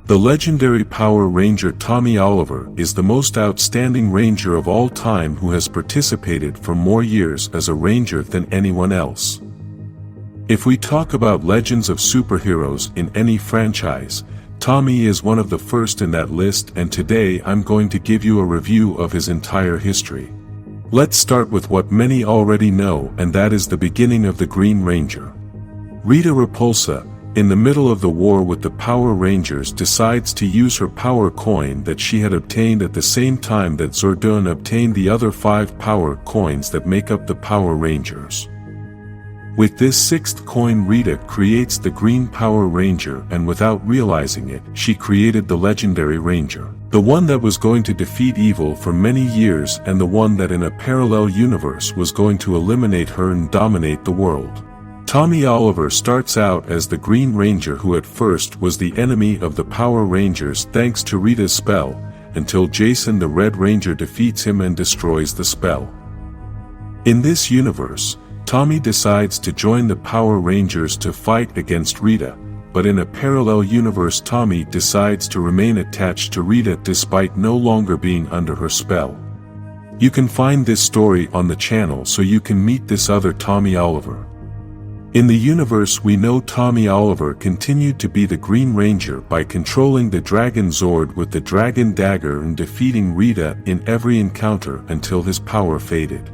The legendary Power Ranger Tommy Oliver is the most outstanding Ranger of all time who has participated for more years as a Ranger than anyone else. If we talk about legends of superheroes in any franchise, Tommy is one of the first in that list, and today I'm going to give you a review of his entire history. Let's start with what many already know, and that is the beginning of the Green Ranger. Rita Repulsa, in the middle of the war with the Power Rangers, decides to use her power coin that she had obtained at the same time that Zordon obtained the other 5 power coins that make up the Power Rangers. With this 6th coin, Rita creates the Green Power Ranger, and without realizing it, she created the legendary Ranger. The one that was going to defeat evil for many years, and the one that in a parallel universe was going to eliminate her and dominate the world. Tommy Oliver starts out as the Green Ranger, who at first was the enemy of the Power Rangers thanks to Rita's spell, until Jason the Red Ranger defeats him and destroys the spell. In this universe, Tommy decides to join the Power Rangers to fight against Rita, but in a parallel universe Tommy decides to remain attached to Rita despite no longer being under her spell. You can find this story on the channel so you can meet this other Tommy Oliver. In the universe we know Tommy Oliver continued to be the Green Ranger by controlling the Dragon Zord with the Dragon Dagger and defeating Rita in every encounter until his power faded.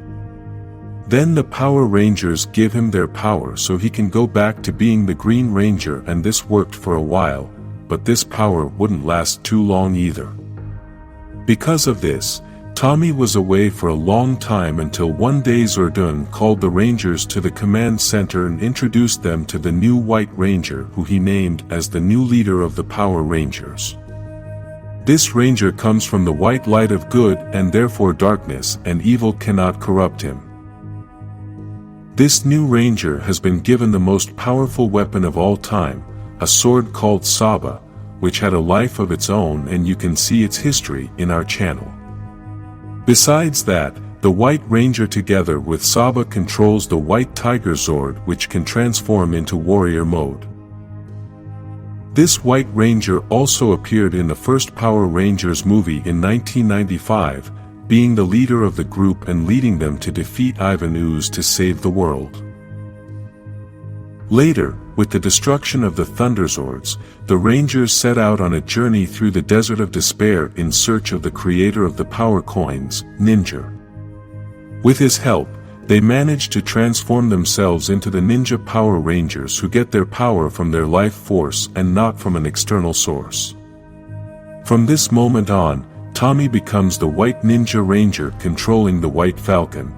Then the Power Rangers give him their power so he can go back to being the Green Ranger, and this worked for a while, but this power wouldn't last too long either. Because of this, Tommy was away for a long time until one day Zordon called the Rangers to the command center and introduced them to the new White Ranger, who he named as the new leader of the Power Rangers. This Ranger comes from the white light of good, and therefore darkness and evil cannot corrupt him. This new Ranger has been given the most powerful weapon of all time, a sword called Saban, which had a life of its own, and you can see its history in our channel. Besides that, the White Ranger together with Saban controls the White Tiger Zord, which can transform into warrior mode. This White Ranger also appeared in the first Power Rangers movie in 1995, being the leader of the group and leading them to defeat Ivan Ooze to save the world. Later, with the destruction of the Thunderzords, the Rangers set out on a journey through the Desert of Despair in search of the creator of the power coins, Ninja. With his help, they managed to transform themselves into the Ninja Power Rangers, who get their power from their life force and not from an external source. From this moment on, Tommy becomes the White Ninja Ranger controlling the White Falcon.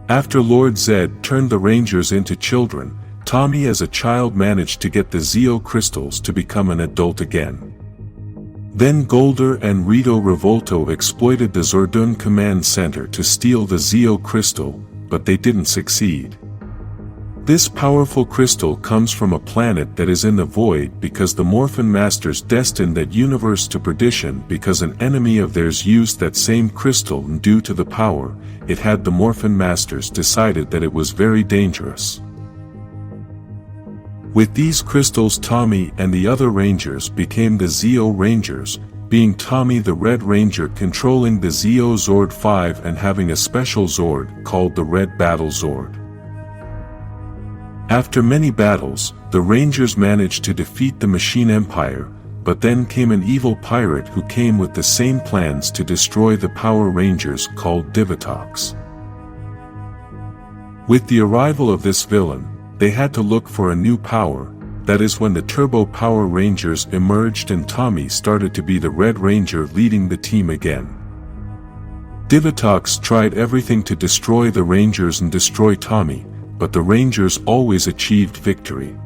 After Lord Zed turned the Rangers into children, Tommy as a child managed to get the Zeo crystals to become an adult again. Then Golder and Rito Revolto exploited the Zordon Command Center to steal the Zeo crystal, but they didn't succeed. This powerful crystal comes from a planet that is in the void because the Morphin Masters destined that universe to perdition because an enemy of theirs used that same crystal, and due to the power it had, the Morphin Masters decided that it was very dangerous. With these crystals, Tommy and the other Rangers became the Zeo Rangers, being Tommy the Red Ranger controlling the Zeo Zord 5 and having a special Zord called the Red Battle Zord. After many battles, the Rangers managed to defeat the Machine Empire, but then came an evil pirate who came with the same plans to destroy the Power Rangers called Divatox. With the arrival of this villain, they had to look for a new power. That is when the Turbo Power Rangers emerged and Tommy started to be the Red Ranger leading the team again. Divatox tried everything to destroy the Rangers and destroy Tommy, but the Rangers always achieved victory.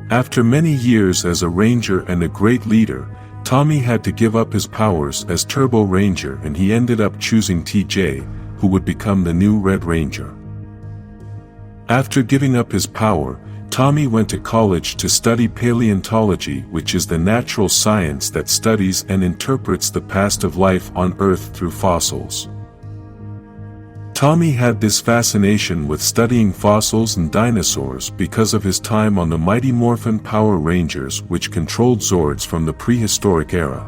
After many years as a Ranger and a great leader, Tommy had to give up his powers as Turbo Ranger, and he ended up choosing TJ, who would become the new Red Ranger. After giving up his power, Tommy went to college to study paleontology, which is the natural science that studies and interprets the past of life on Earth through fossils. Tommy had this fascination with studying fossils and dinosaurs because of his time on the Mighty Morphin Power Rangers, which controlled Zords from the prehistoric era.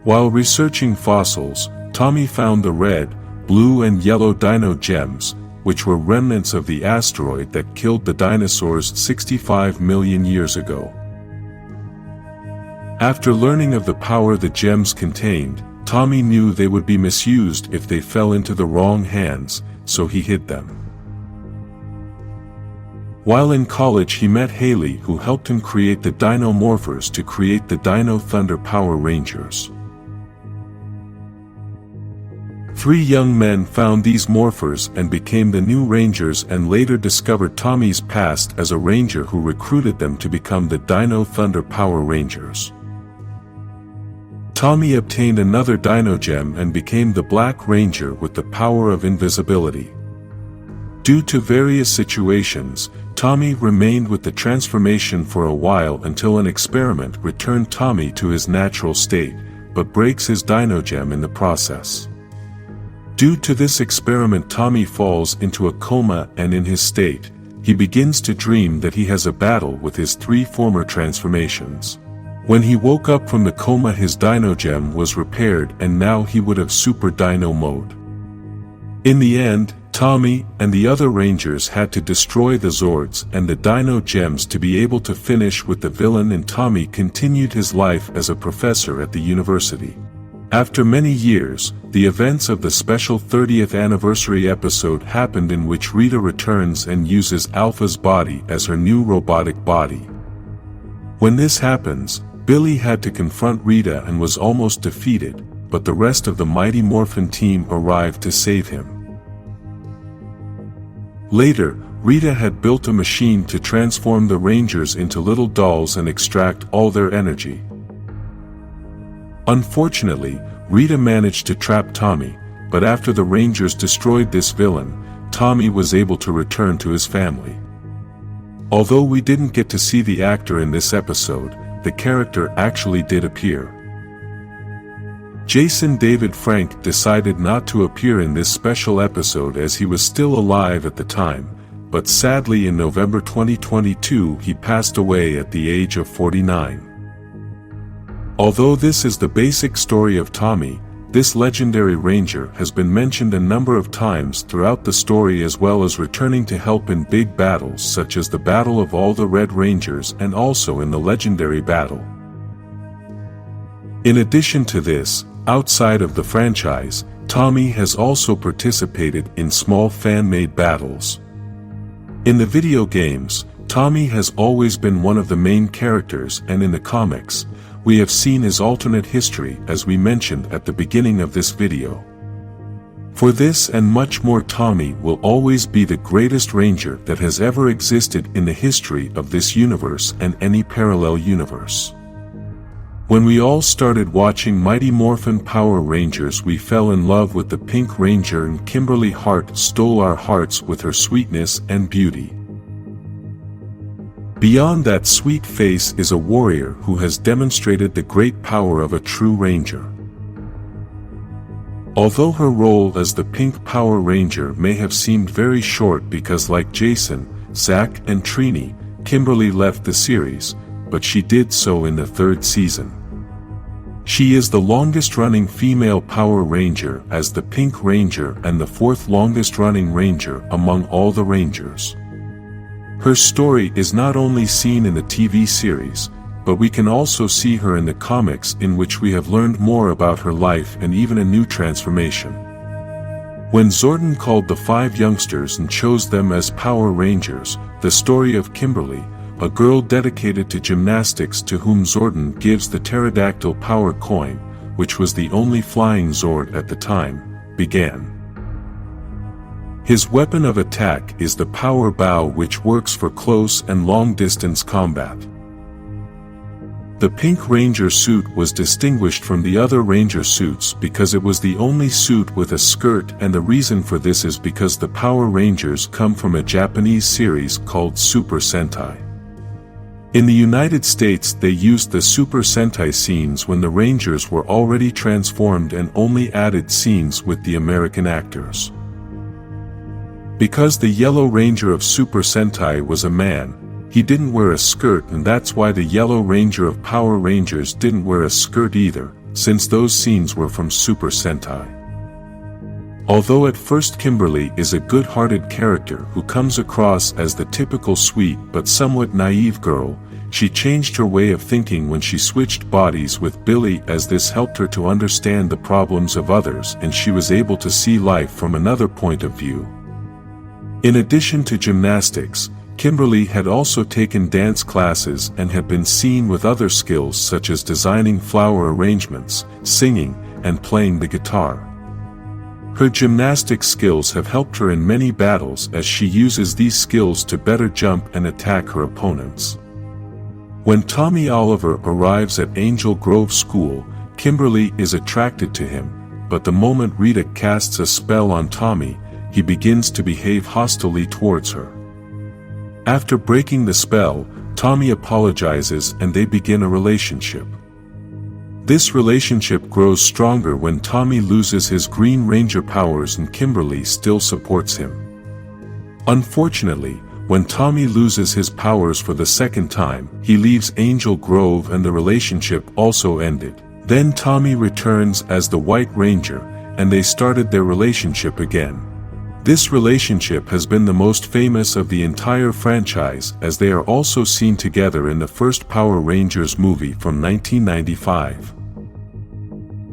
While researching fossils, Tommy found the red, blue and yellow dino gems, which were remnants of the asteroid that killed the dinosaurs 65 million years ago. After learning of the power the gems contained, Tommy knew they would be misused if they fell into the wrong hands, so he hid them. While in college he met Haley, who helped him create the Dino Morphers to create the Dino Thunder Power Rangers. 3 young men found these morphers and became the new Rangers, and later discovered Tommy's past as a Ranger who recruited them to become the Dino Thunder Power Rangers. Tommy obtained another Dino Gem and became the Black Ranger with the power of invisibility. Due to various situations, Tommy remained with the transformation for a while until an experiment returned Tommy to his natural state, but breaks his Dino Gem in the process. Due to this experiment, Tommy falls into a coma, and in his state, he begins to dream that he has a battle with his 3 former transformations. When he woke up from the coma, his Dino Gem was repaired and now he would have Super Dino mode. In the end, Tommy and the other Rangers had to destroy the Zords and the Dino Gems to be able to finish with the villain, and Tommy continued his life as a professor at the university. After many years, the events of the special 30th anniversary episode happened, in which Rita returns and uses Alpha's body as her new robotic body. When this happens, Billy had to confront Rita and was almost defeated, but the rest of the Mighty Morphin team arrived to save him. Later, Rita had built a machine to transform the Rangers into little dolls and extract all their energy. Unfortunately, Rita managed to trap Tommy, but after the Rangers destroyed this villain, Tommy was able to return to his family. Although we didn't get to see the actor in this episode, the character actually did appear. Jason David Frank decided not to appear in this special episode as he was still alive at the time, but sadly in November 2022 he passed away at the age of 49. Although this is the basic story of Tommy, this legendary Ranger has been mentioned a number of times throughout the story, as well as returning to help in big battles such as the Battle of all the Red Rangers and also in the legendary battle. In addition to this, outside of the franchise, Tommy has also participated in small fan-made battles. In the video games, Tommy has always been one of the main characters, and in the comics, we have seen his alternate history as we mentioned at the beginning of this video. For this and much more, Tommy will always be the greatest Ranger that has ever existed in the history of this universe and any parallel universe. When we all started watching Mighty Morphin Power Rangers, we fell in love with the Pink Ranger, and Kimberly Hart stole our hearts with her sweetness and beauty. Beyond that sweet face is a warrior who has demonstrated the great power of a true Ranger. Although her role as the Pink Power Ranger may have seemed very short because, like Jason, Zack and Trini, Kimberly left the series, but she did so in the 3rd season. She is the longest running female Power Ranger as the Pink Ranger and the 4th longest running Ranger among all the Rangers. Her story is not only seen in the TV series, but we can also see her in the comics, in which we have learned more about her life and even a new transformation. When Zordon called the 5 youngsters and chose them as Power Rangers, the story of Kimberly, a girl dedicated to gymnastics to whom Zordon gives the pterodactyl power coin, which was the only flying Zord at the time, began. His weapon of attack is the Power Bow, which works for close and long-distance combat. The Pink Ranger suit was distinguished from the other Ranger suits because it was the only suit with a skirt, and the reason for this is because the Power Rangers come from a Japanese series called Super Sentai. In the United States they used the Super Sentai scenes when the Rangers were already transformed and only added scenes with the American actors. Because the Yellow Ranger of Super Sentai was a man, he didn't wear a skirt, and that's why the Yellow Ranger of Power Rangers didn't wear a skirt either, since those scenes were from Super Sentai. Although at first Kimberly is a good-hearted character who comes across as the typical sweet but somewhat naive girl, she changed her way of thinking when she switched bodies with Billy, as this helped her to understand the problems of others and she was able to see life from another point of view. In addition to gymnastics, Kimberly had also taken dance classes and had been seen with other skills such as designing flower arrangements, singing, and playing the guitar. Her gymnastic skills have helped her in many battles as she uses these skills to better jump and attack her opponents. When Tommy Oliver arrives at Angel Grove School, Kimberly is attracted to him, but the moment Rita casts a spell on Tommy, he begins to behave hostilely towards her. After breaking the spell, Tommy apologizes and they begin a relationship. This relationship grows stronger when Tommy loses his Green Ranger powers and Kimberly still supports him. Unfortunately, when Tommy loses his powers for the second time, he leaves Angel Grove and the relationship also ended. Then Tommy returns as the White Ranger, and they started their relationship again. This relationship has been the most famous of the entire franchise, as they are also seen together in the first Power Rangers movie from 1995.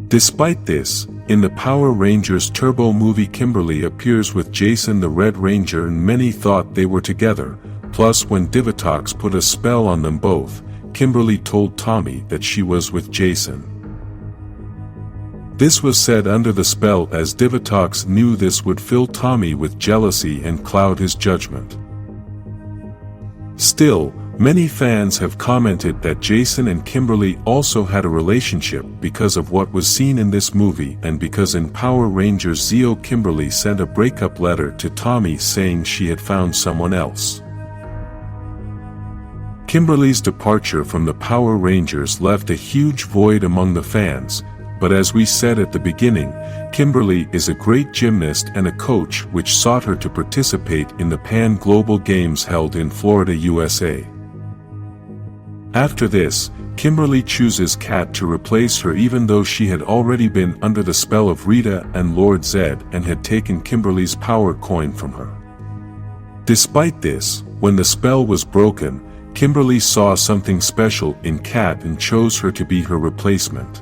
Despite this, in the Power Rangers Turbo movie Kimberly appears with Jason the Red Ranger and many thought they were together, plus when Divatox put a spell on them both, Kimberly told Tommy that she was with Jason. This was said under the spell as Divatox knew this would fill Tommy with jealousy and cloud his judgment. Still, many fans have commented that Jason and Kimberly also had a relationship because of what was seen in this movie and because in Power Rangers Zeo Kimberly sent a breakup letter to Tommy saying she had found someone else. Kimberly's departure from the Power Rangers left a huge void among the fans, but as we said at the beginning, Kimberly is a great gymnast and a coach which sought her to participate in the Pan Global Games held in Florida, USA. After this, Kimberly chooses Kat to replace her even though she had already been under the spell of Rita and Lord Zed and had taken Kimberly's power coin from her. Despite this, when the spell was broken, Kimberly saw something special in Kat and chose her to be her replacement.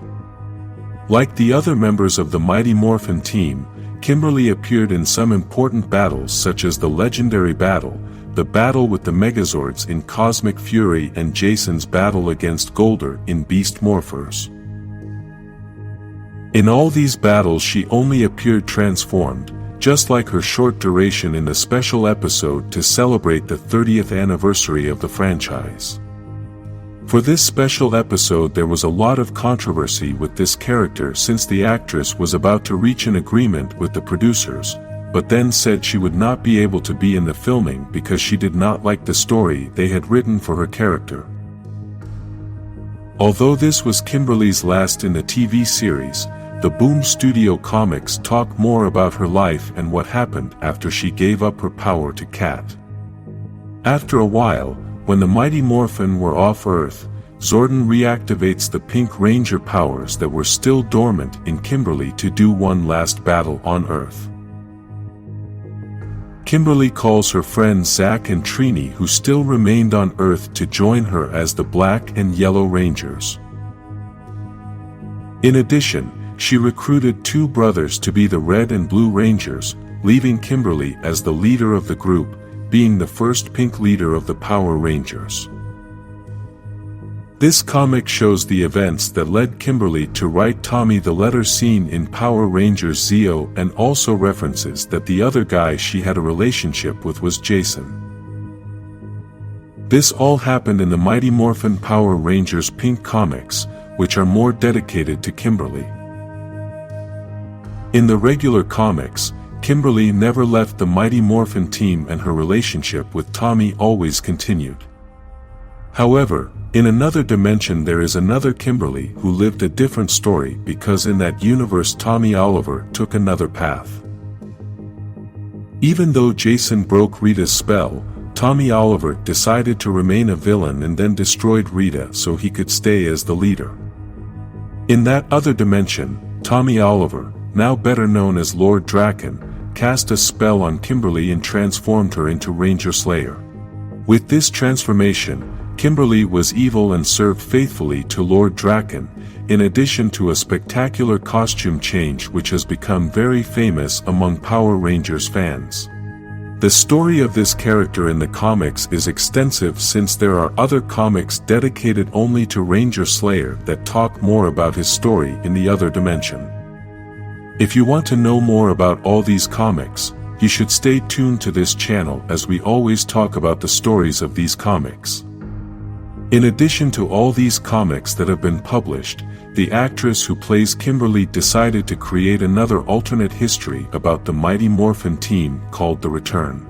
Like the other members of the Mighty Morphin team, Kimberly appeared in some important battles such as the legendary battle, the battle with the Megazords in Cosmic Fury and Jason's battle against Golder in Beast Morphers. In all these battles she only appeared transformed, just like her short duration in the special episode to celebrate the 30th anniversary of the franchise. For this special episode there was a lot of controversy with this character since the actress was about to reach an agreement with the producers, but then said she would not be able to be in the filming because she did not like the story they had written for her character. Although this was Kimberly's last in the TV series, the Boom Studio Comics talk more about her life and what happened after she gave up her power to Kat. After a while, when the Mighty Morphin were off Earth, Zordon reactivates the Pink Ranger powers that were still dormant in Kimberly to do one last battle on Earth. Kimberly calls her friends Zack and Trini who still remained on Earth to join her as the Black and Yellow Rangers. In addition, she recruited two brothers to be the Red and Blue Rangers, leaving Kimberly as the leader of the group, being the first pink leader of the Power Rangers. This comic shows the events that led Kimberly to write Tommy the letter seen in Power Rangers Zeo and also references that the other guy she had a relationship with was Jason. This all happened in the Mighty Morphin Power Rangers Pink comics, which are more dedicated to Kimberly. In the regular comics, Kimberly never left the Mighty Morphin team and her relationship with Tommy always continued. However, in another dimension there is another Kimberly who lived a different story because in that universe Tommy Oliver took another path. Even though Jason broke Rita's spell, Tommy Oliver decided to remain a villain and then destroyed Rita so he could stay as the leader. In that other dimension, Tommy Oliver, now better known as Lord Draken, cast a spell on Kimberly and transformed her into Ranger Slayer. With this transformation, Kimberly was evil and served faithfully to Lord Draken, in addition to a spectacular costume change which has become very famous among Power Rangers fans. The story of this character in the comics is extensive since there are other comics dedicated only to Ranger Slayer that talk more about his story in the other dimension. If you want to know more about all these comics, you should stay tuned to this channel as we always talk about the stories of these comics. In addition to all these comics that have been published, the actress who plays Kimberly decided to create another alternate history about the Mighty Morphin team called The Return.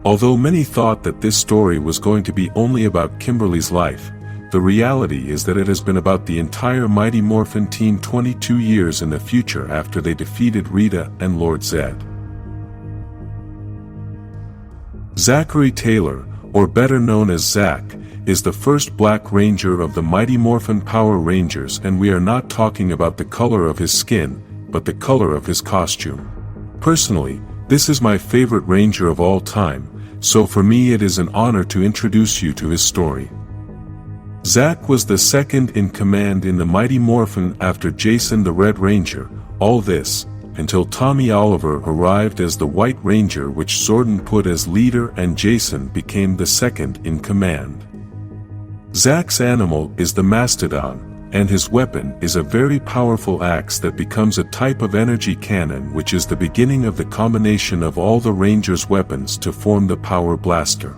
Although many thought that this story was going to be only about Kimberly's life, the reality is that it has been about the entire Mighty Morphin team 22 years in the future after they defeated Rita and Lord Zed. Zachary Taylor, or better known as Zack, is the first Black Ranger of the Mighty Morphin Power Rangers, and we are not talking about the color of his skin, but the color of his costume. Personally, this is my favorite Ranger of all time, so for me it is an honor to introduce you to his story. Zack was the second in command in the Mighty Morphin after Jason the Red Ranger, all this, until Tommy Oliver arrived as the White Ranger, which Zordon put as leader and Jason became the second in command. Zack's animal is the Mastodon, and his weapon is a very powerful axe that becomes a type of energy cannon, which is the beginning of the combination of all the Rangers' weapons to form the Power Blaster.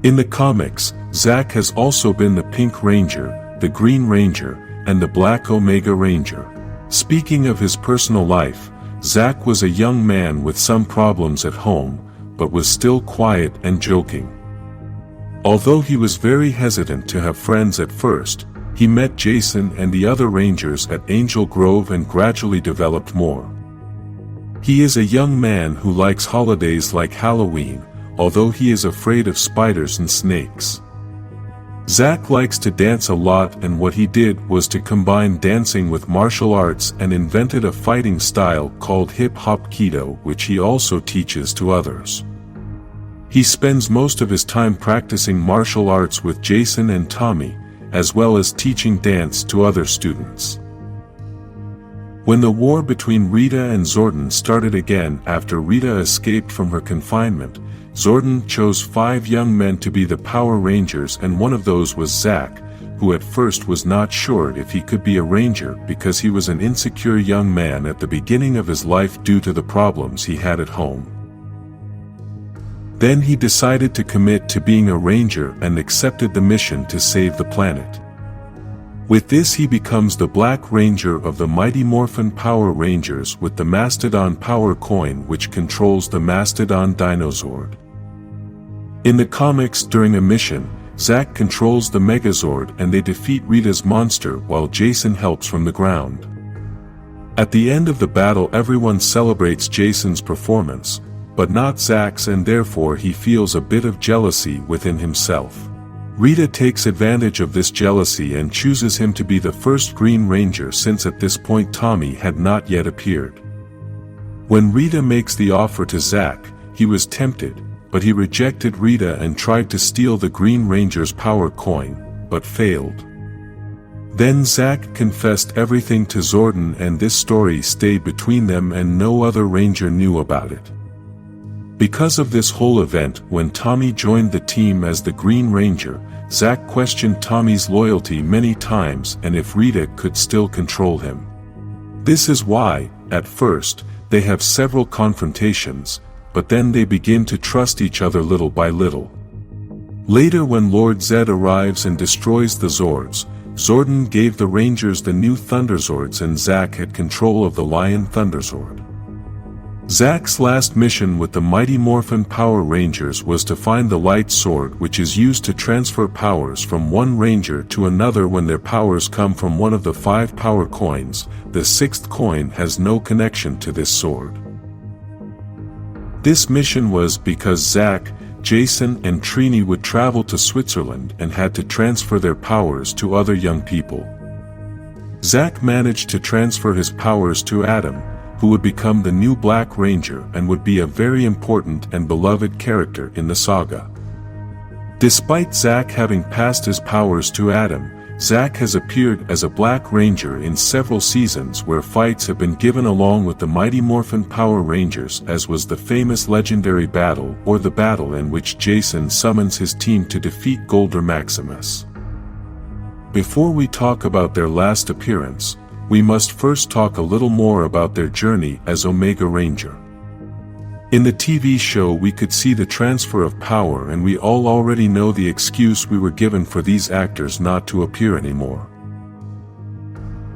In the comics, Zack has also been the Pink Ranger, the Green Ranger, and the Black Omega Ranger. Speaking of his personal life, Zack was a young man with some problems at home, but was still quiet and joking. Although he was very hesitant to have friends at first, he met Jason and the other Rangers at Angel Grove and gradually developed more. He is a young man who likes holidays like Halloween, although he is afraid of spiders and snakes. Zack likes to dance a lot, and what he did was to combine dancing with martial arts and invented a fighting style called hip-hop Kido, which he also teaches to others. He spends most of his time practicing martial arts with Jason and Tommy, as well as teaching dance to other students. When the war between Rita and Zordon started again after Rita escaped from her confinement, Zordon chose 5 young men to be the Power Rangers, and one of those was Zack, who at first was not sure if he could be a Ranger because he was an insecure young man at the beginning of his life due to the problems he had at home. Then he decided to commit to being a Ranger and accepted the mission to save the planet. With this he becomes the Black Ranger of the Mighty Morphin Power Rangers with the Mastodon Power Coin, which controls the Mastodon Dinozord. In the comics, during a mission, Zack controls the Megazord and they defeat Rita's monster while Jason helps from the ground. At the end of the battle everyone celebrates Jason's performance, but not Zack's, and therefore he feels a bit of jealousy within himself. Rita takes advantage of this jealousy and chooses him to be the first Green Ranger, since at this point Tommy had not yet appeared. When Rita makes the offer to Zack, he was tempted, but he rejected Rita and tried to steal the Green Ranger's power coin, but failed. Then Zack confessed everything to Zordon, and this story stayed between them and no other Ranger knew about it. Because of this whole event, when Tommy joined the team as the Green Ranger, Zack questioned Tommy's loyalty many times and if Rita could still control him. This is why, at first, they have several confrontations, but then they begin to trust each other little by little. Later, when Lord Zed arrives and destroys the Zords, Zordon gave the Rangers the new Thunderzords and Zack had control of the Lion Thunderzord. Zack's last mission with the Mighty Morphin Power Rangers was to find the light sword, which is used to transfer powers from one ranger to another when their powers come from one of the 5 power coins. The 6th coin has no connection to this sword. This mission was because Zack, Jason and Trini would travel to Switzerland and had to transfer their powers to other young people. Zack managed to transfer his powers to Adam, who would become the new Black Ranger and would be a very important and beloved character in the saga. Despite Zack having passed his powers to Adam, Zack has appeared as a Black Ranger in several seasons where fights have been given along with the Mighty Morphin Power Rangers, as was the famous legendary battle, or the battle in which Jason summons his team to defeat Golder Maximus. Before we talk about their last appearance, we must first talk a little more about their journey as Omega Ranger. In the TV show we could see the transfer of power, and we all already know the excuse we were given for these actors not to appear anymore.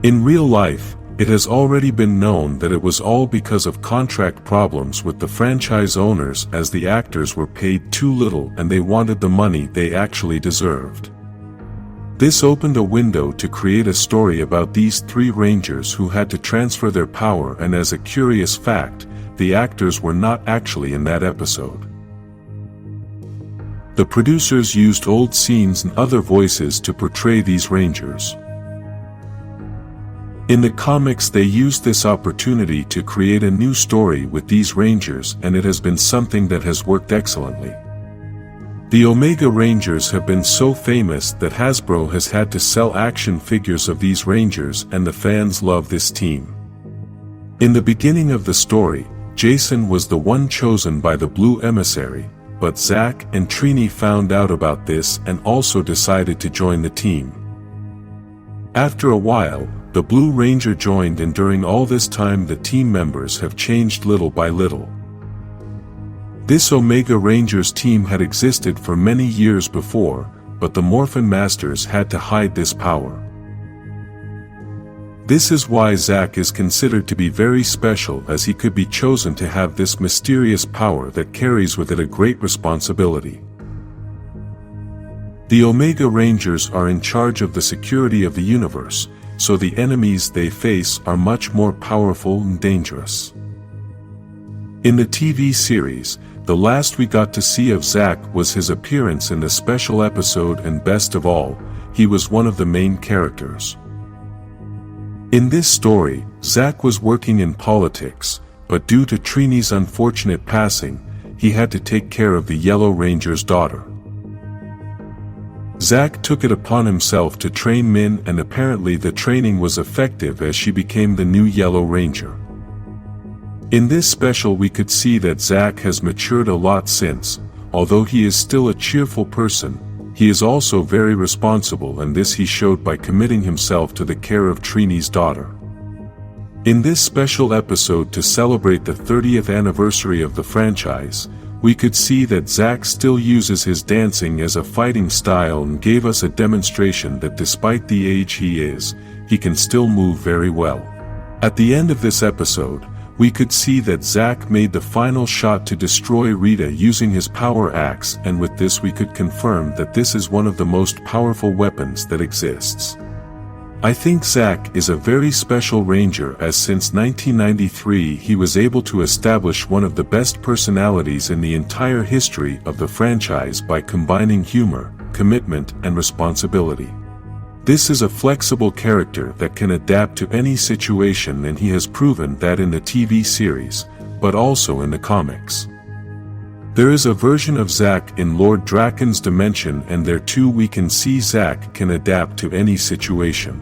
In real life, it has already been known that it was all because of contract problems with the franchise owners, as the actors were paid too little and they wanted the money they actually deserved. This opened a window to create a story about these 3 Rangers who had to transfer their power, and as a curious fact, the actors were not actually in that episode. The producers used old scenes and other voices to portray these Rangers. In the comics they used this opportunity to create a new story with these Rangers, and it has been something that has worked excellently. The Omega Rangers have been so famous that Hasbro has had to sell action figures of these Rangers, and the fans love this team. In the beginning of the story, Jason was the one chosen by the Blue Emissary, but Zack and Trini found out about this and also decided to join the team. After a while, the Blue Ranger joined, and during all this time the team members have changed little by little. This Omega Rangers team had existed for many years before, but the Morphin Masters had to hide this power. This is why Zack is considered to be very special, as he could be chosen to have this mysterious power that carries with it a great responsibility. The Omega Rangers are in charge of the security of the universe, so the enemies they face are much more powerful and dangerous. In the TV series, the last we got to see of Zack was his appearance in the special episode, and best of all, he was one of the main characters. In this story, Zack was working in politics, but due to Trini's unfortunate passing, he had to take care of the Yellow Ranger's daughter. Zack took it upon himself to train Min, and apparently the training was effective as she became the new Yellow Ranger. In this special we could see that Zack has matured a lot since, although he is still a cheerful person, he is also very responsible, and this he showed by committing himself to the care of Trini's daughter. In this special episode to celebrate the 30th anniversary of the franchise, we could see that Zack still uses his dancing as a fighting style and gave us a demonstration that despite the age he is, he can still move very well. At the end of this episode, we could see that Zack made the final shot to destroy Rita using his power axe, and with this we could confirm that this is one of the most powerful weapons that exists. I think Zack is a very special Ranger, as since 1993 he was able to establish one of the best personalities in the entire history of the franchise by combining humor, commitment, and responsibility. This is a flexible character that can adapt to any situation, and he has proven that in the TV series, but also in the comics. There is a version of Zack in Lord Draken's dimension, and there too we can see Zack can adapt to any situation.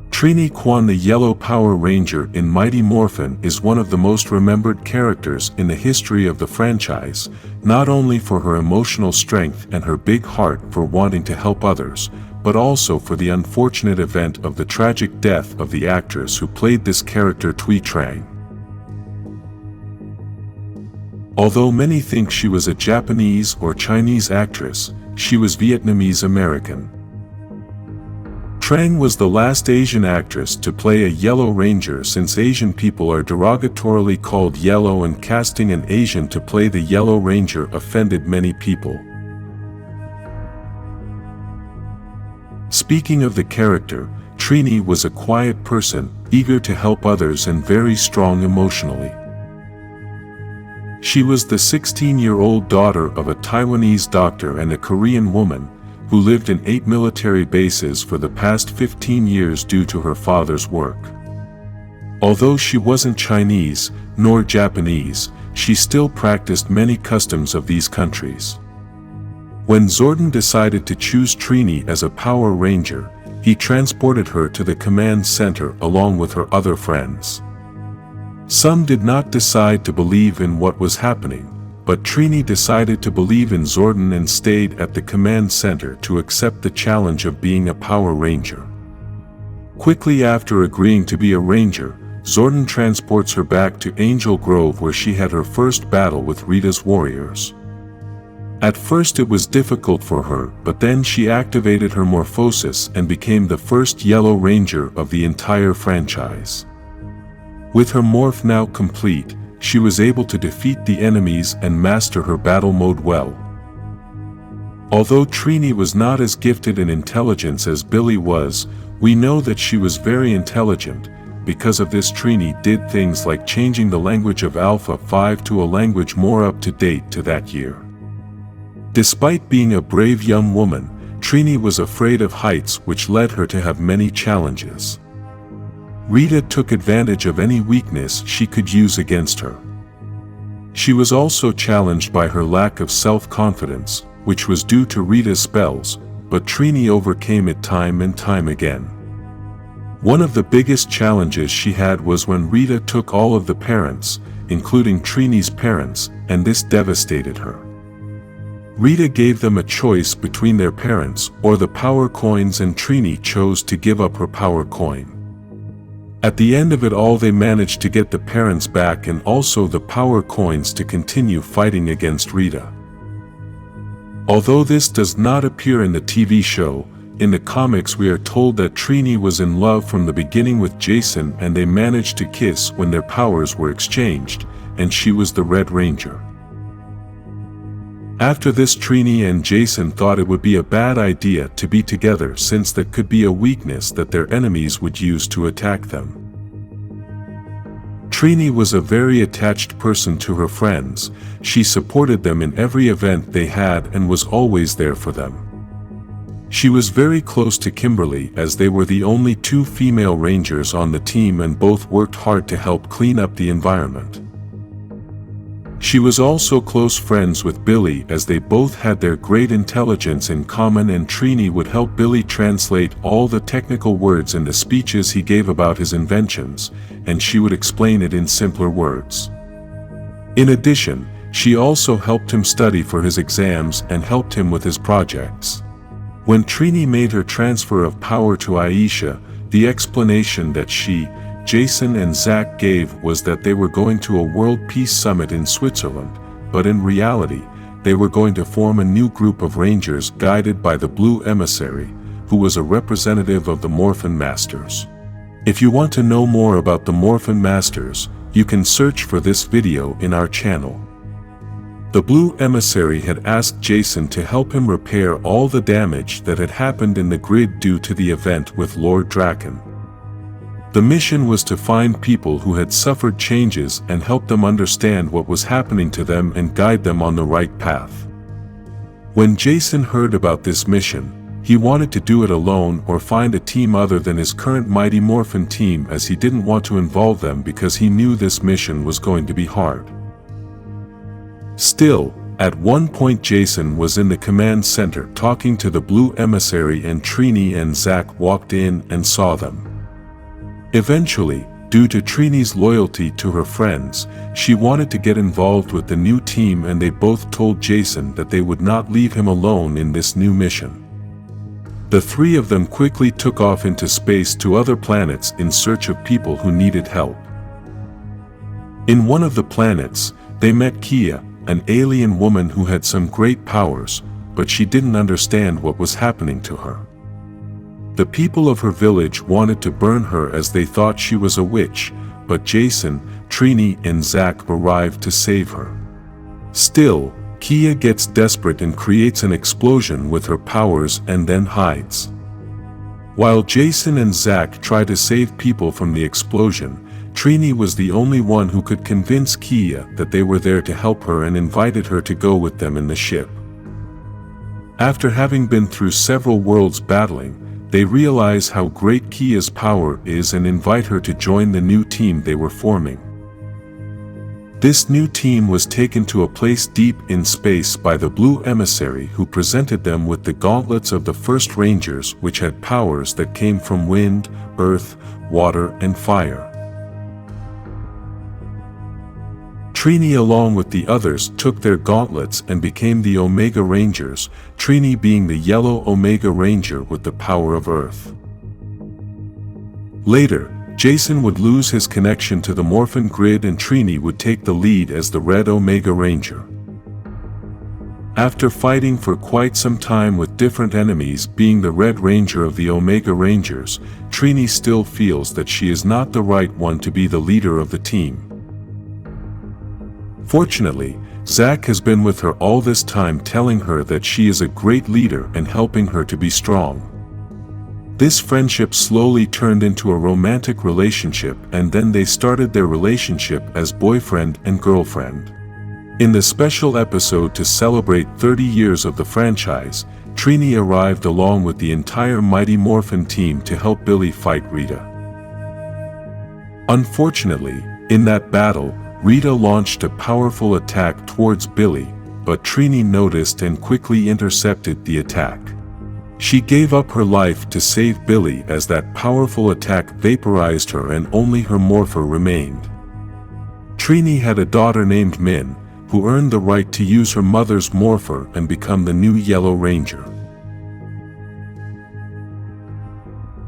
Trini Kwan, the Yellow Power Ranger in Mighty Morphin, is one of the most remembered characters in the history of the franchise, not only for her emotional strength and her big heart for wanting to help others, but also for the unfortunate event of the tragic death of the actress who played this character, Thuy Trang. Although many think she was a Japanese or Chinese actress, she was Vietnamese American. Trang was the last Asian actress to play a Yellow Ranger, since Asian people are derogatorily called yellow, and casting an Asian to play the Yellow Ranger offended many people. Speaking of the character, Trini was a quiet person, eager to help others and very strong emotionally. She was the 16-year-old daughter of a Taiwanese doctor and a Korean woman, who lived in 8 military bases for the past 15 years due to her father's work. Although she wasn't Chinese, nor Japanese, she still practiced many customs of these countries. When Zordon decided to choose Trini as a Power Ranger, he transported her to the command center along with her other friends. Some did not decide to believe in what was happening, but Trini decided to believe in Zordon and stayed at the command center to accept the challenge of being a Power Ranger. Quickly after agreeing to be a Ranger, Zordon transports her back to Angel Grove, where she had her first battle with Rita's warriors. At first it was difficult for her, but then she activated her morphosis and became the first Yellow Ranger of the entire franchise. With her morph now complete, she was able to defeat the enemies and master her battle mode well. Although Trini was not as gifted in intelligence as Billy was, we know that she was very intelligent. Because of this, Trini did things like changing the language of Alpha 5 to a language more up to date to that year. Despite being a brave young woman, Trini was afraid of heights, which led her to have many challenges. Rita took advantage of any weakness she could use against her. She was also challenged by her lack of self-confidence, which was due to Rita's spells, but Trini overcame it time and time again. One of the biggest challenges she had was when Rita took all of the parents, including Trini's parents, and this devastated her. Rita gave them a choice between their parents or the power coins, and Trini chose to give up her power coin. At the end of it all, they managed to get the parents back and also the power coins to continue fighting against Rita. Although this does not appear in the TV show, in the comics we are told that Trini was in love from the beginning with Jason, and they managed to kiss when their powers were exchanged, and she was the Red Ranger. After this, Trini and Jason thought it would be a bad idea to be together, since that could be a weakness that their enemies would use to attack them. Trini was a very attached person to her friends. She supported them in every event they had and was always there for them. She was very close to Kimberly, as they were the only 2 female Rangers on the team and both worked hard to help clean up the environment. She was also close friends with Billy, as they both had their great intelligence in common, and Trini would help Billy translate all the technical words in the speeches he gave about his inventions, and she would explain it in simpler words. In addition, she also helped him study for his exams and helped him with his projects. When Trini made her transfer of power to Aisha, the explanation that she, Jason and Zack gave was that they were going to a World Peace Summit in Switzerland, but in reality, they were going to form a new group of Rangers guided by the Blue Emissary, who was a representative of the Morphin Masters. If you want to know more about the Morphin Masters, you can search for this video in our channel. The Blue Emissary had asked Jason to help him repair all the damage that had happened in the grid due to the event with Lord Draken. The mission was to find people who had suffered changes and help them understand what was happening to them and guide them on the right path. When Jason heard about this mission, he wanted to do it alone or find a team other than his current Mighty Morphin team, as he didn't want to involve them because he knew this mission was going to be hard. Still, at one point Jason was in the command center talking to the Blue Emissary, and Trini and Zack walked in and saw them. Eventually, due to Trini's loyalty to her friends, she wanted to get involved with the new team, and they both told Jason that they would not leave him alone in this new mission. The 3 of them quickly took off into space to other planets in search of people who needed help. In one of the planets, they met Kia, an alien woman who had some great powers, but she didn't understand what was happening to her. The people of her village wanted to burn her as they thought she was a witch, but Jason, Trini and Zack arrived to save her. Still, Kia gets desperate and creates an explosion with her powers and then hides. While Jason and Zack try to save people from the explosion, Trini was the only one who could convince Kia that they were there to help her and invited her to go with them in the ship. After having been through several worlds battling, they realize how great Kia's power is and invite her to join the new team they were forming. This new team was taken to a place deep in space by the Blue Emissary, who presented them with the gauntlets of the first Rangers, which had powers that came from wind, earth, water and fire. Trini along with the others took their gauntlets and became the Omega Rangers, Trini being the yellow Omega Ranger with the power of Earth. Later, Jason would lose his connection to the Morphin grid and Trini would take the lead as the red Omega Ranger. After fighting for quite some time with different enemies being the Red Ranger of the Omega Rangers, Trini still feels that she is not the right one to be the leader of the team. Fortunately, Zack has been with her all this time telling her that she is a great leader and helping her to be strong. This friendship slowly turned into a romantic relationship and then they started their relationship as boyfriend and girlfriend. In the special episode to celebrate 30 years of the franchise, Trini arrived along with the entire Mighty Morphin team to help Billy fight Rita. Unfortunately, in that battle, Rita launched a powerful attack towards Billy, but Trini noticed and quickly intercepted the attack. She gave up her life to save Billy as that powerful attack vaporized her and only her morpher remained. Trini had a daughter named Min, who earned the right to use her mother's morpher and become the new Yellow Ranger.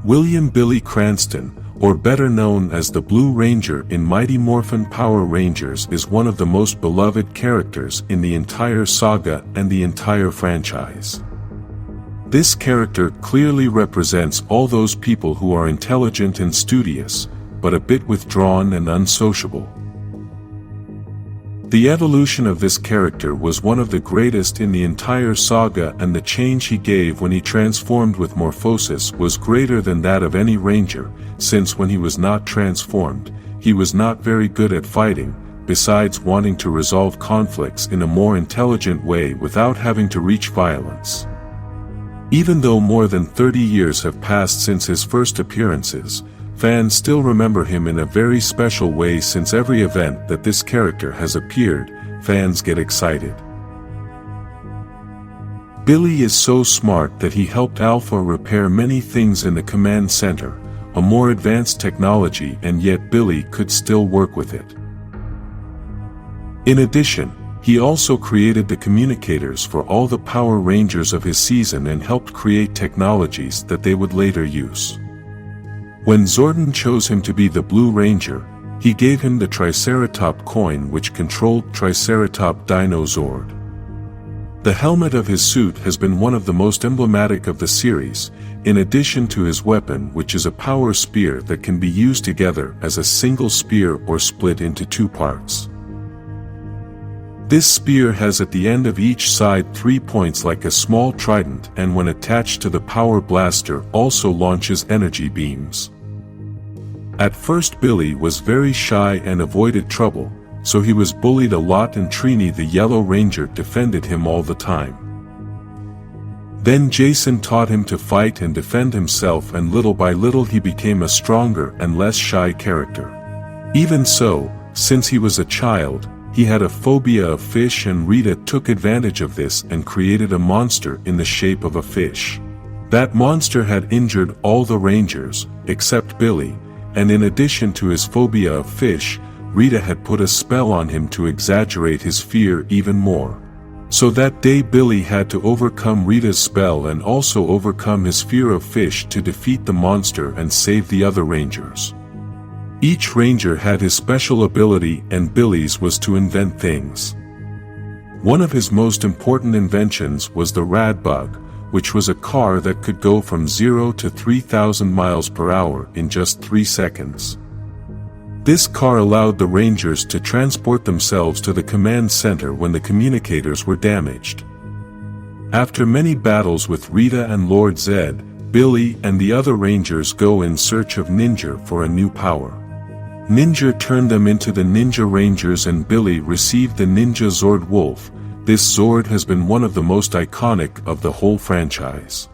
William Billy Cranston, or better known as the Blue Ranger in Mighty Morphin Power Rangers, is one of the most beloved characters in the entire saga and the entire franchise. This character clearly represents all those people who are intelligent and studious, but a bit withdrawn and unsociable. The evolution of this character was one of the greatest in the entire saga, and the change he gave when he transformed with morphosis was greater than that of any ranger, since when he was not transformed, he was not very good at fighting, besides wanting to resolve conflicts in a more intelligent way without having to reach violence. Even though more than 30 years have passed since his first appearances, fans still remember him in a very special way. Since every event that this character has appeared, fans get excited. Billy is so smart that he helped Alpha repair many things in the command center, a more advanced technology, and yet Billy could still work with it. In addition, he also created the communicators for all the Power Rangers of his season and helped create technologies that they would later use. When Zordon chose him to be the Blue Ranger, he gave him the Triceratop coin, which controlled Triceratop Dino Zord. The helmet of his suit has been one of the most emblematic of the series, in addition to his weapon, which is a power spear that can be used together as a single spear or split into two parts. This spear has at the end of each side 3 points like a small trident, and when attached to the power blaster also launches energy beams. At first Billy was very shy and avoided trouble, so he was bullied a lot, and Trini the Yellow Ranger defended him all the time. Then Jason taught him to fight and defend himself, and little by little he became a stronger and less shy character. Even so, since he was a child, he had a phobia of fish, and Rita took advantage of this and created a monster in the shape of a fish. That monster had injured all the Rangers, except Billy, and in addition to his phobia of fish, Rita had put a spell on him to exaggerate his fear even more. So that day Billy had to overcome Rita's spell and also overcome his fear of fish to defeat the monster and save the other Rangers. Each Ranger had his special ability, and Billy's was to invent things. One of his most important inventions was the rad bug, which was a car that could go from 0 to 3,000 miles per hour in just 3 seconds. This car allowed the Rangers to transport themselves to the command center when the communicators were damaged. After many battles with Rita and Lord Zed, Billy and the other Rangers go in search of Ninja for a new power. Ninja turned them into the Ninja Rangers and Billy received the Ninja Zord Wolf. This Zord has been one of the most iconic of the whole franchise.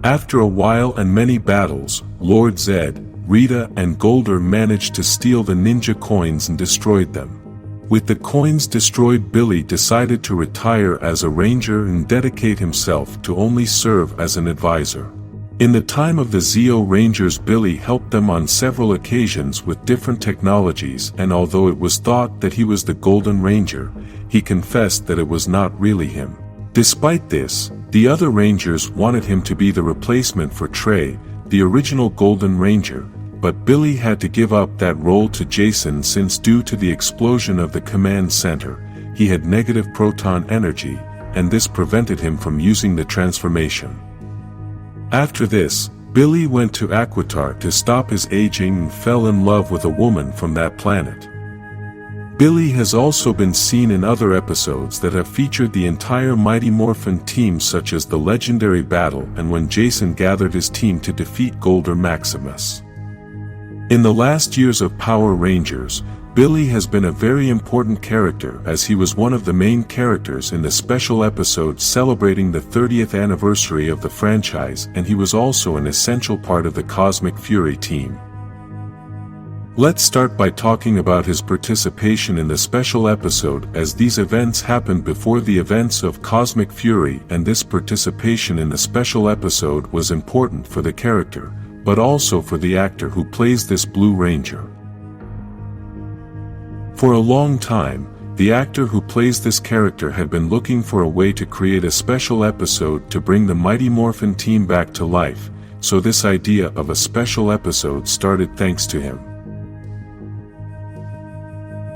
After a while and many battles, Lord Zed, Rita and Golder managed to steal the ninja coins and destroyed them. With the coins destroyed, Billy decided to retire as a ranger and dedicate himself to only serve as an advisor. In the time of the Zeo Rangers, Billy helped them on several occasions with different technologies, and although it was thought that he was the Golden Ranger, he confessed that it was not really him. Despite this, the other Rangers wanted him to be the replacement for Trey, the original Golden Ranger, but Billy had to give up that role to Jason since due to the explosion of the command center, he had negative proton energy, and this prevented him from using the transformation. After this, Billy went to Aquitar to stop his aging and fell in love with a woman from that planet. Billy has also been seen in other episodes that have featured the entire Mighty Morphin team, such as the legendary battle and when Jason gathered his team to defeat Golder Maximus. In the last years of Power Rangers, Billy has been a very important character as he was one of the main characters in the special episode celebrating the 30th anniversary of the franchise, and he was also an essential part of the Cosmic Fury team. Let's start by talking about his participation in the special episode, as these events happened before the events of Cosmic Fury, and this participation in the special episode was important for the character, but also for the actor who plays this Blue Ranger. For a long time, the actor who plays this character had been looking for a way to create a special episode to bring the Mighty Morphin team back to life, so this idea of a special episode started thanks to him.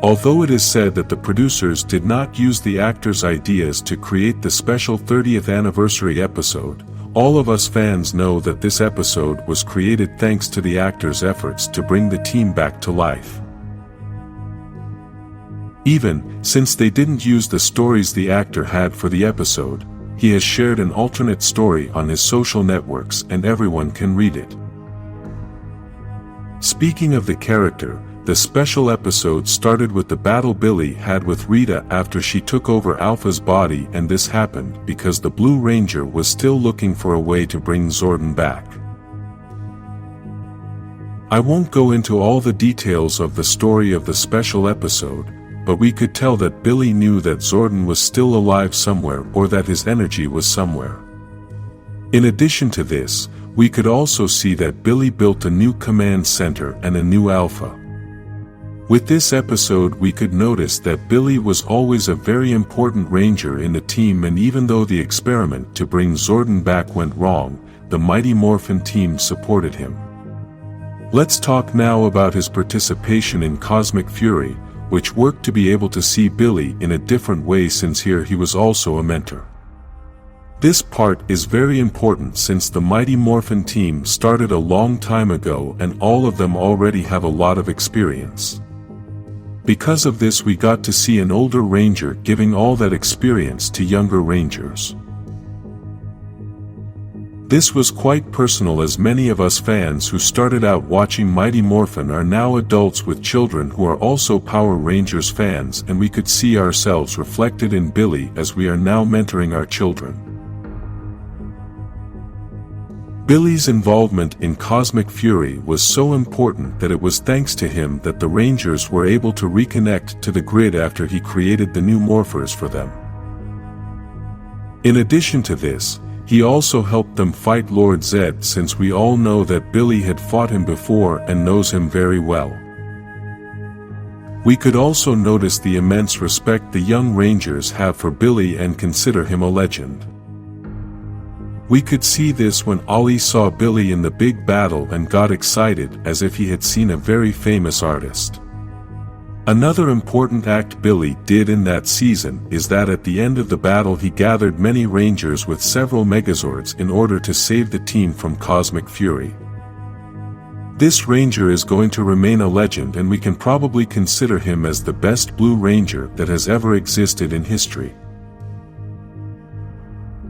Although it is said that the producers did not use the actor's ideas to create the special 30th anniversary episode, all of us fans know that this episode was created thanks to the actor's efforts to bring the team back to life. Even since they didn't use the stories the actor had for the episode, he has shared an alternate story on his social networks and everyone can read it. Speaking of the character, the special episode started with the battle Billy had with Rita after she took over Alpha's body, and this happened because the Blue Ranger was still looking for a way to bring Zordon back. I won't go into all the details of the story of the special episode, but we could tell that Billy knew that Zordon was still alive somewhere, or that his energy was somewhere. In addition to this, we could also see that Billy built a new command center and a new Alpha. With this episode we could notice that Billy was always a very important ranger in the team, and even though the experiment to bring Zordon back went wrong, the Mighty Morphin team supported him. Let's talk now about his participation in Cosmic Fury, which worked to be able to see Billy in a different way, since here he was also a mentor. This part is very important since the Mighty Morphin team started a long time ago and all of them already have a lot of experience. Because of this we got to see an older ranger giving all that experience to younger rangers. This was quite personal, as many of us fans who started out watching Mighty Morphin are now adults with children who are also Power Rangers fans, and we could see ourselves reflected in Billy as we are now mentoring our children. Billy's involvement in Cosmic Fury was so important that it was thanks to him that the Rangers were able to reconnect to the grid after he created the new morphers for them. In addition to this, he also helped them fight Lord Zed, since we all know that Billy had fought him before and knows him very well. We could also notice the immense respect the young Rangers have for Billy and consider him a legend. We could see this when Ollie saw Billy in the big battle and got excited as if he had seen a very famous artist. Another important act Billy did in that season is that at the end of the battle he gathered many Rangers with several Megazords in order to save the team from cosmic fury. This Ranger is going to remain a legend, and we can probably consider him as the best Blue Ranger that has ever existed in history.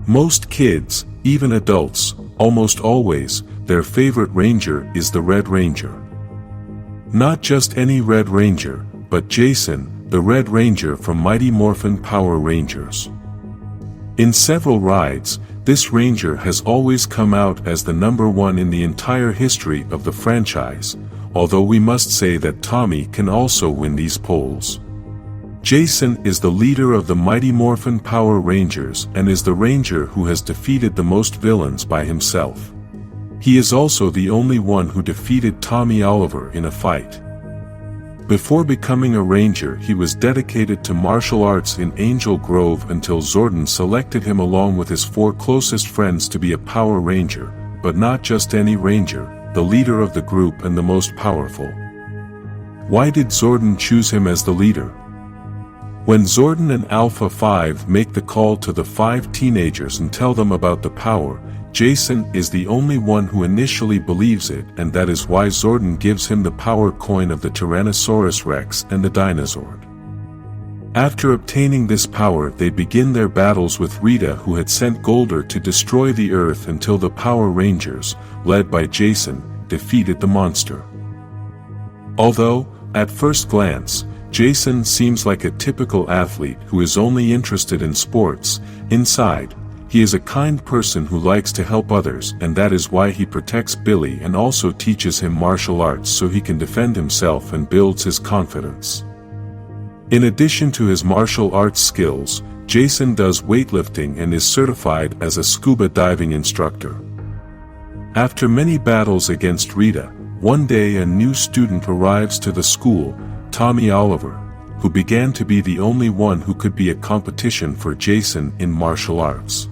Most kids, even adults, almost always, their favorite Ranger is the Red Ranger. Not just any Red Ranger, but Jason, the Red Ranger from Mighty Morphin Power Rangers. In several rides, this Ranger has always come out as the number one in the entire history of the franchise, although we must say that Tommy can also win these polls. Jason is the leader of the Mighty Morphin Power Rangers and is the Ranger who has defeated the most villains by himself. He is also the only one who defeated Tommy Oliver in a fight. Before becoming a Ranger, he was dedicated to martial arts in Angel Grove until Zordon selected him along with his 4 closest friends to be a Power Ranger, but not just any Ranger, the leader of the group and the most powerful. Why did Zordon choose him as the leader? When Zordon and Alpha 5 make the call to the 5 teenagers and tell them about the power, Jason is the only one who initially believes it, and that is why Zordon gives him the power coin of the Tyrannosaurus Rex and the Dinozord. After obtaining this power, they begin their battles with Rita, who had sent Golder to destroy the Earth until the Power Rangers, led by Jason, defeated the monster. Although, at first glance, Jason seems like a typical athlete who is only interested in sports, inside, he is a kind person who likes to help others, and that is why he protects Billy and also teaches him martial arts so he can defend himself and builds his confidence. In addition to his martial arts skills, Jason does weightlifting and is certified as a scuba diving instructor. After many battles against Rita, one day a new student arrives to the school, Tommy Oliver, who began to be the only one who could be a competition for Jason in martial arts.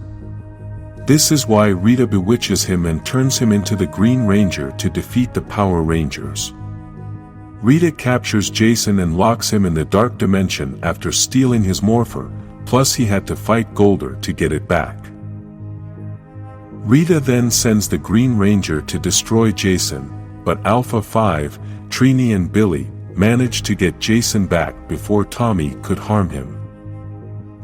This is why Rita bewitches him and turns him into the Green Ranger to defeat the Power Rangers. Rita captures Jason and locks him in the Dark Dimension after stealing his morpher, plus he had to fight Golder to get it back. Rita then sends the Green Ranger to destroy Jason, but Alpha 5, Trini and Billy manage to get Jason back before Tommy could harm him.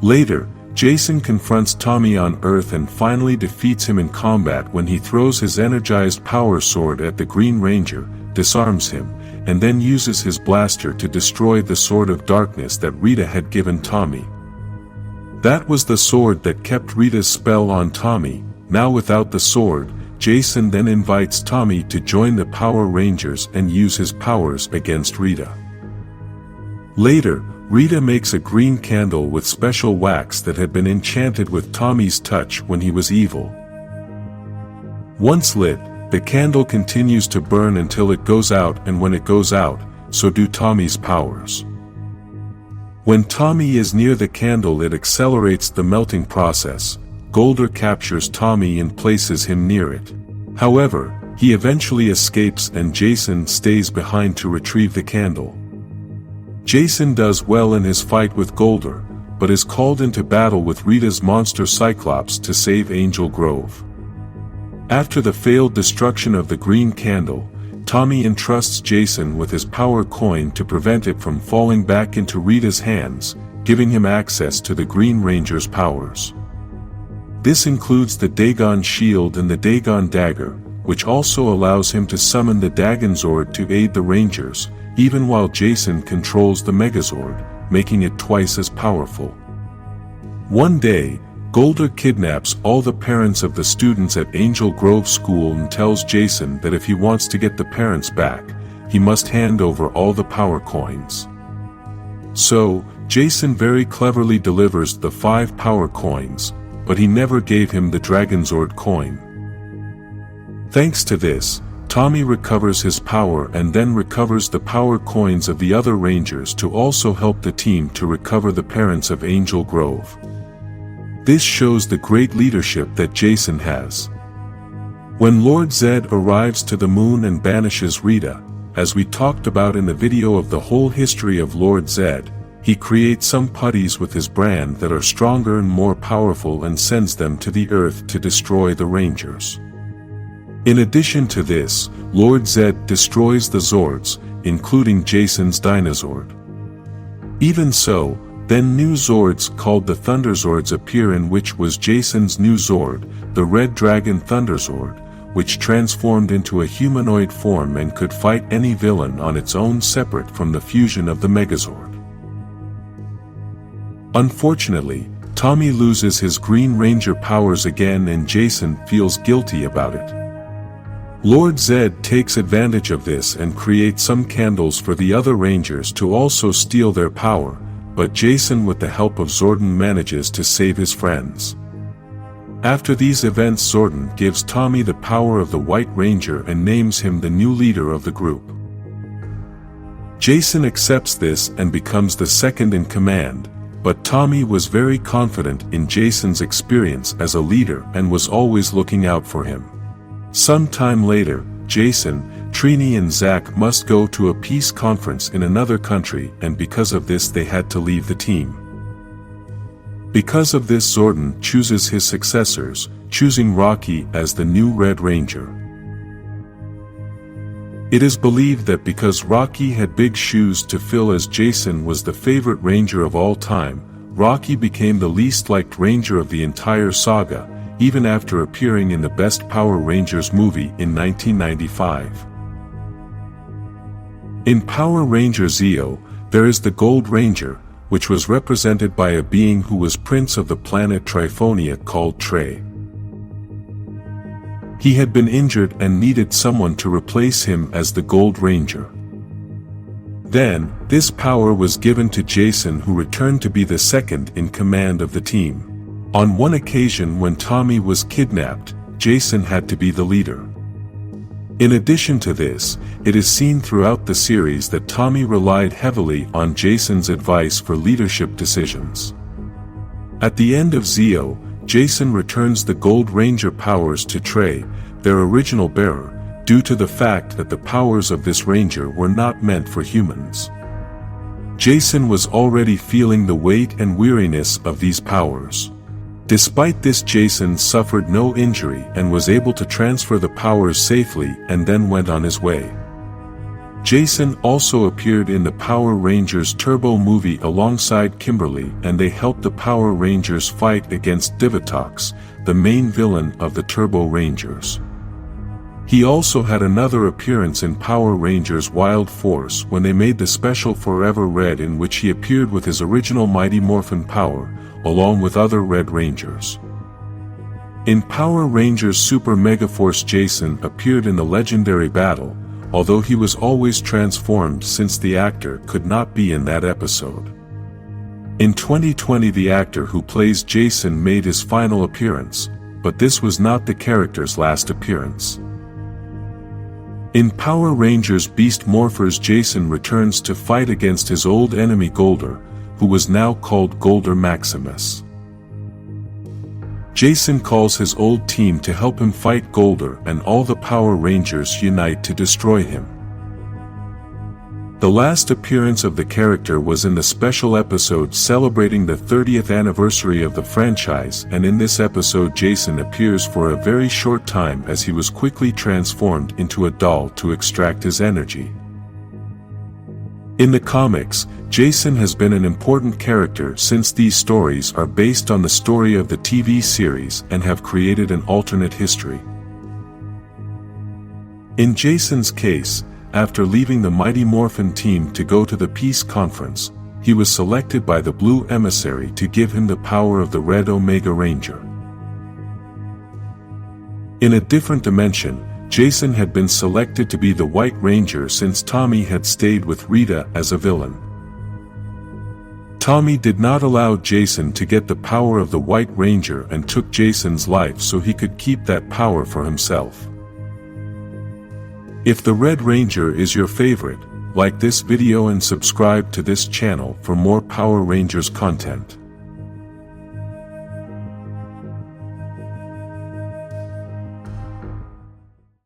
Later, Jason confronts Tommy on Earth and finally defeats him in combat when he throws his energized power sword at the Green Ranger, disarms him, and then uses his blaster to destroy the Sword of Darkness that Rita had given Tommy. That was the sword that kept Rita's spell on Tommy. Now without the sword, Jason then invites Tommy to join the Power Rangers and use his powers against Rita. Later, Rita makes a green candle with special wax that had been enchanted with Tommy's touch when he was evil. Once lit, the candle continues to burn until it goes out, and when it goes out, so do Tommy's powers. When Tommy is near the candle, it accelerates the melting process. Golder captures Tommy and places him near it. However, he eventually escapes and Jason stays behind to retrieve the candle. Jason does well in his fight with Golder, but is called into battle with Rita's monster Cyclops to save Angel Grove. After the failed destruction of the green candle, Tommy entrusts Jason with his power coin to prevent it from falling back into Rita's hands, giving him access to the Green Ranger's powers. This includes the Dagon Shield and the Dagon Dagger, which also allows him to summon the Dagonzord to aid the Rangers, even while Jason controls the Megazord, making it twice as powerful. One day, Golder kidnaps all the parents of the students at Angel Grove School and tells Jason that if he wants to get the parents back, he must hand over all the power coins. So, Jason very cleverly delivers the 5 power coins, but he never gave him the Dragonzord coin. Thanks to this, Tommy recovers his power and then recovers the power coins of the other Rangers to also help the team to recover the parents of Angel Grove. This shows the great leadership that Jason has. When Lord Zed arrives to the moon and banishes Rita, as we talked about in the video of the whole history of Lord Zed, he creates some putties with his brand that are stronger and more powerful and sends them to the Earth to destroy the Rangers. In addition to this, Lord Zed destroys the Zords, including Jason's Dinozord. Even so, then new Zords called the Thunderzords appear, in which was Jason's new Zord, the Red Dragon Thunderzord, which transformed into a humanoid form and could fight any villain on its own separate from the fusion of the Megazord. Unfortunately, Tommy loses his Green Ranger powers again and Jason feels guilty about it. Lord Zed takes advantage of this and creates some candles for the other Rangers to also steal their power, but Jason with the help of Zordon manages to save his friends. After these events, Zordon gives Tommy the power of the White Ranger and names him the new leader of the group. Jason accepts this and becomes the second in command, but Tommy was very confident in Jason's experience as a leader and was always looking out for him. Sometime later, Jason, Trini and Zack must go to a peace conference in another country, and because of this they had to leave the team. Because of this, Zordon chooses his successors, choosing Rocky as the new Red Ranger. It is believed that because Rocky had big shoes to fill as Jason was the favorite Ranger of all time, Rocky became the least liked Ranger of the entire saga, even after appearing in the Best Power Rangers movie in 1995. In Power Rangers Zeo, there is the Gold Ranger, which was represented by a being who was prince of the planet Trifonia called Trey. He had been injured and needed someone to replace him as the Gold Ranger. Then, this power was given to Jason, who returned to be the second in command of the team. On one occasion when Tommy was kidnapped, Jason had to be the leader. In addition to this, it is seen throughout the series that Tommy relied heavily on Jason's advice for leadership decisions. At the end of Zeo, Jason returns the Gold Ranger powers to Trey, their original bearer, due to the fact that the powers of this Ranger were not meant for humans. Jason was already feeling the weight and weariness of these powers. Despite this, Jason suffered no injury and was able to transfer the powers safely and then went on his way. Jason also appeared in the Power Rangers Turbo movie alongside Kimberly, and they helped the Power Rangers fight against Divatox, the main villain of the Turbo Rangers. He also had another appearance in Power Rangers Wild Force when they made the special Forever Red, in which he appeared with his original Mighty Morphin power, along with other Red Rangers. In Power Rangers Super Megaforce, Jason appeared in the legendary battle, although he was always transformed since the actor could not be in that episode. In 2020, the actor who plays Jason made his final appearance, but this was not the character's last appearance. In Power Rangers Beast Morphers, Jason returns to fight against his old enemy Golder, who was now called Golder Maximus. Jason calls his old team to help him fight Golder, and all the Power Rangers unite to destroy him. The last appearance of the character was in the special episode celebrating the 30th anniversary of the franchise, and in this episode Jason appears for a very short time as he was quickly transformed into a doll to extract his energy. In the comics, Jason has been an important character since these stories are based on the story of the TV series and have created an alternate history. In Jason's case, after leaving the Mighty Morphin team to go to the peace conference, he was selected by the Blue Emissary to give him the power of the Red Omega Ranger. In a different dimension, Jason had been selected to be the White Ranger since Tommy had stayed with Rita as a villain. Tommy did not allow Jason to get the power of the White Ranger and took Jason's life so he could keep that power for himself. If the Red Ranger is your favorite, like this video and subscribe to this channel for more Power Rangers content.